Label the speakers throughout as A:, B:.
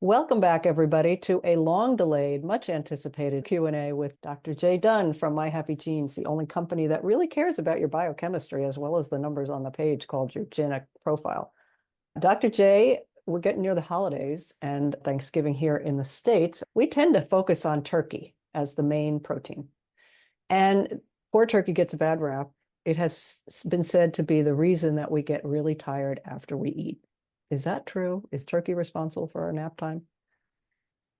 A: Welcome back, everybody, to a long-delayed, much-anticipated Q&A with Dr. J. Dunn from MyHappyGenes, the only company that really cares about your biochemistry as well as the numbers on the page called your genetic profile. Dr. J, we're getting near the holidays and Thanksgiving here in the States. We tend to focus on turkey as the main protein. And poor turkey gets a bad rap. It has been said to be the reason that we get really tired after we eat. Is that true? Is turkey responsible for our nap time?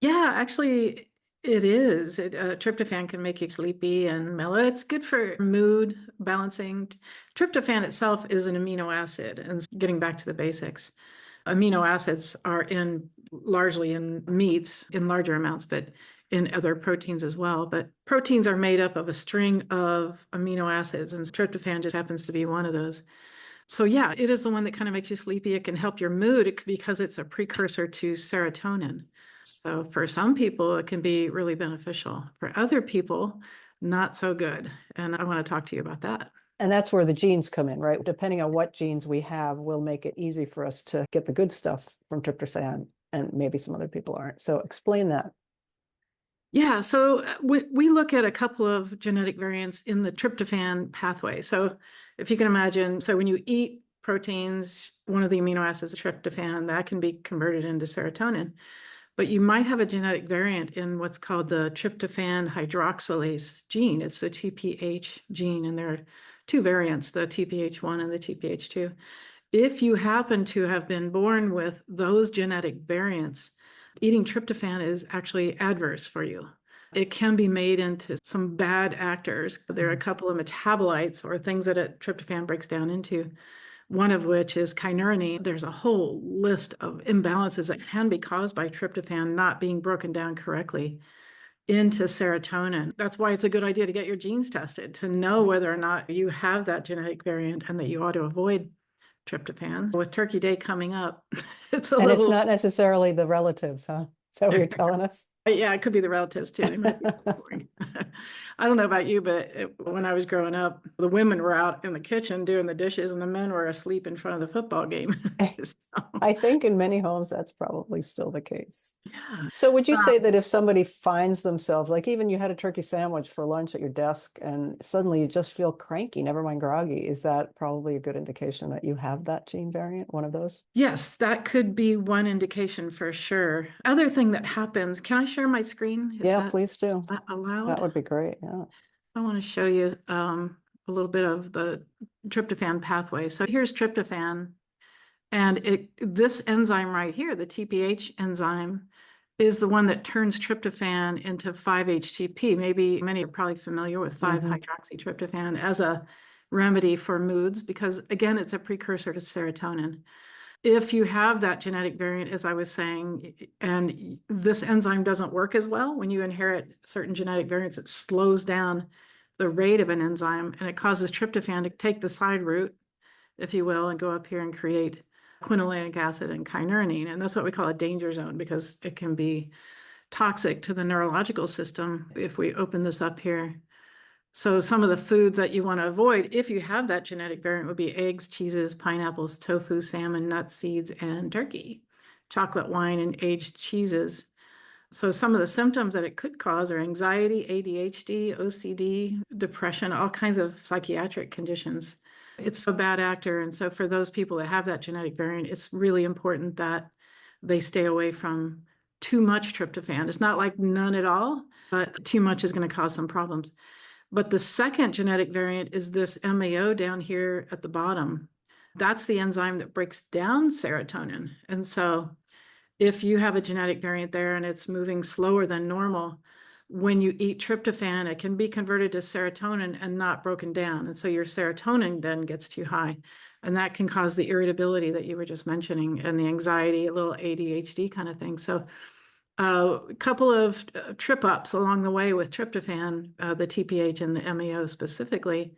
B: Yeah, actually, it is. Tryptophan can make you sleepy and mellow. It's good for mood balancing. Tryptophan itself is an amino acid, and getting back to the basics, amino acids are largely in meats in larger amounts, but in other proteins as well. But proteins are made up of a string of amino acids, and tryptophan just happens to be one of those. So yeah, it is the one that kind of makes you sleepy. It can help your mood because it's a precursor to serotonin. So for some people, it can be really beneficial. For other people, not so good. And I want to talk to you about that.
A: And that's where the genes come in, right? Depending on what genes we have, will make it easy for us to get the good stuff from tryptophan, and maybe some other people aren't. So explain that.
B: Yeah, so we look at a couple of genetic variants in the tryptophan pathway. So if you can imagine, so when you eat proteins, one of the amino acids, tryptophan, that can be converted into serotonin. But you might have a genetic variant in what's called the tryptophan hydroxylase gene. It's the TPH gene, and there are two variants, the TPH1 and the TPH2. If you happen to have been born with those genetic variants, eating tryptophan is actually adverse for you. It can be made into some bad actors. There are a couple of metabolites or things that tryptophan breaks down into, one of which is kynurenine. There's a whole list of imbalances that can be caused by tryptophan not being broken down correctly into serotonin. That's why it's a good idea to get your genes tested to know whether or not you have that genetic variant and that you ought to avoid tryptophan. With Turkey Day coming up, it's
A: And it's not necessarily the relatives, huh? Is that what you're telling us?
B: Yeah, it could be the relatives too. They might be boring. I don't know about you, but when I was growing up, the women were out in the kitchen doing the dishes and the men were asleep in front of the football game. So,
A: I think in many homes that's probably still the case.
B: yeah.
A: So would you say that if somebody finds themselves, like even you had a turkey sandwich for lunch at your desk and suddenly you just feel cranky, never mind groggy, is that probably a good indication that you have that gene variant, one of those?
B: Yes, that could be one indication for sure. Other thing that happens, can I share my screen? Is
A: Yeah,
B: that
A: please do. That
B: allowed?
A: would be great. Yeah.
B: I want to show you a little bit of the tryptophan pathway. So here's tryptophan. And this enzyme right here, the TPH enzyme, is the one that turns tryptophan into 5-HTP. Maybe many are probably familiar with 5-hydroxytryptophan as a remedy for moods because, again, it's a precursor to serotonin. If you have that genetic variant, as I was saying, and this enzyme doesn't work as well, when you inherit certain genetic variants, it slows down the rate of an enzyme and it causes tryptophan to take the side route, if you will, and go up here and create quinolinic acid and kynurenine. And that's what we call a danger zone because it can be toxic to the neurological system if we open this up here. So some of the foods that you want to avoid if you have that genetic variant would be eggs, cheeses, pineapples, tofu, salmon, nuts, seeds, and turkey, chocolate, wine, and aged cheeses. So some of the symptoms that it could cause are anxiety, ADHD, OCD, depression, all kinds of psychiatric conditions. It's a bad actor. And so for those people that have that genetic variant, it's really important that they stay away from too much tryptophan. It's not like none at all, but too much is going to cause some problems. But the second genetic variant is this MAO down here at the bottom. That's the enzyme that breaks down serotonin. And so if you have a genetic variant there and it's moving slower than normal, when you eat tryptophan, it can be converted to serotonin and not broken down. And so your serotonin then gets too high. And that can cause the irritability that you were just mentioning and the anxiety, a little ADHD kind of thing. So a couple of trip ups along the way with tryptophan, the TPH and the MAO specifically,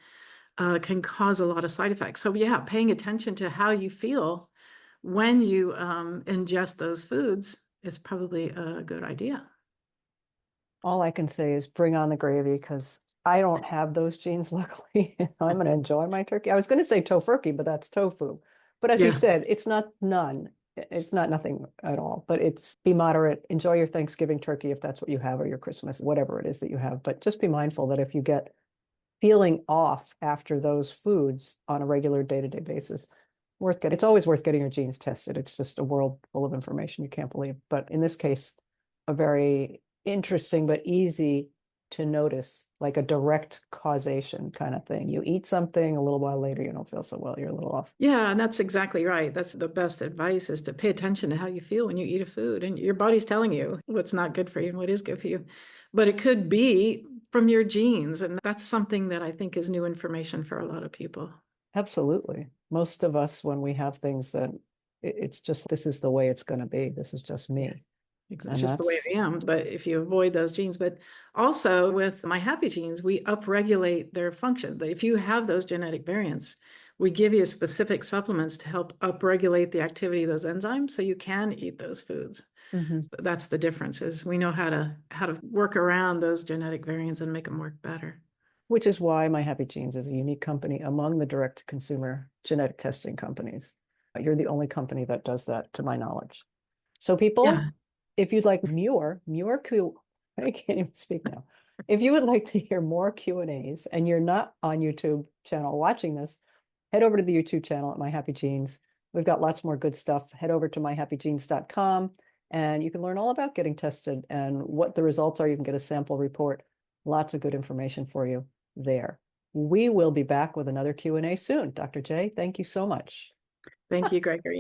B: can cause a lot of side effects. So yeah, paying attention to how you feel when you ingest those foods is probably a good idea.
A: All I can say is bring on the gravy because I don't have those genes, luckily. I'm going to enjoy my turkey. I was going to say tofurkey, but that's tofu. But as you
B: Yeah.
A: said, it's not none. It's not nothing at all, but it's be moderate. Enjoy your Thanksgiving turkey if that's what you have, or your Christmas, whatever it is that you have. But just be mindful that if you get feeling off after those foods on a regular day-to-day basis, it's always worth getting your genes tested. It's just a world full of information you can't believe. But in this case, a very interesting but easy to notice, like a direct causation kind of thing. You eat something, a little while later, you don't feel so well, you're a little off.
B: Yeah, and that's exactly right. That's the best advice, is to pay attention to how you feel when you eat a food, and your body's telling you what's not good for you and what is good for you. But it could be from your genes, and that's something that I think is new information for a lot of people.
A: Absolutely. Most of us, when we have things that it's just, this is the way it's going to be. This is just
B: Yeah.
A: me.
B: It's
A: And
B: just the way
A: that's,
B: I am. But if you avoid those genes, but also with MyHappyGenes, we upregulate their function. If you have those genetic variants, we give you specific supplements to help upregulate the activity of those enzymes so you can eat those foods.
A: Mhm.
B: That's the difference, is we know how to work around those genetic variants and make them work better.
A: Which is why MyHappyGenes is a unique company among the direct consumer genetic testing companies. You're the only company that does that, to my knowledge. So people,
B: Yeah.
A: if you'd like I can't even speak now. If you would like to hear more Q&As and you're not on YouTube channel watching this, head over to the YouTube channel at MyHappyGenes. We've got lots more good stuff. Head over to myhappygenes.com and you can learn all about getting tested and what the results are. You can get a sample report. Lots of good information for you there. We will be back with another Q&A soon. Dr. J, thank you so much.
B: Thank you, Gregory.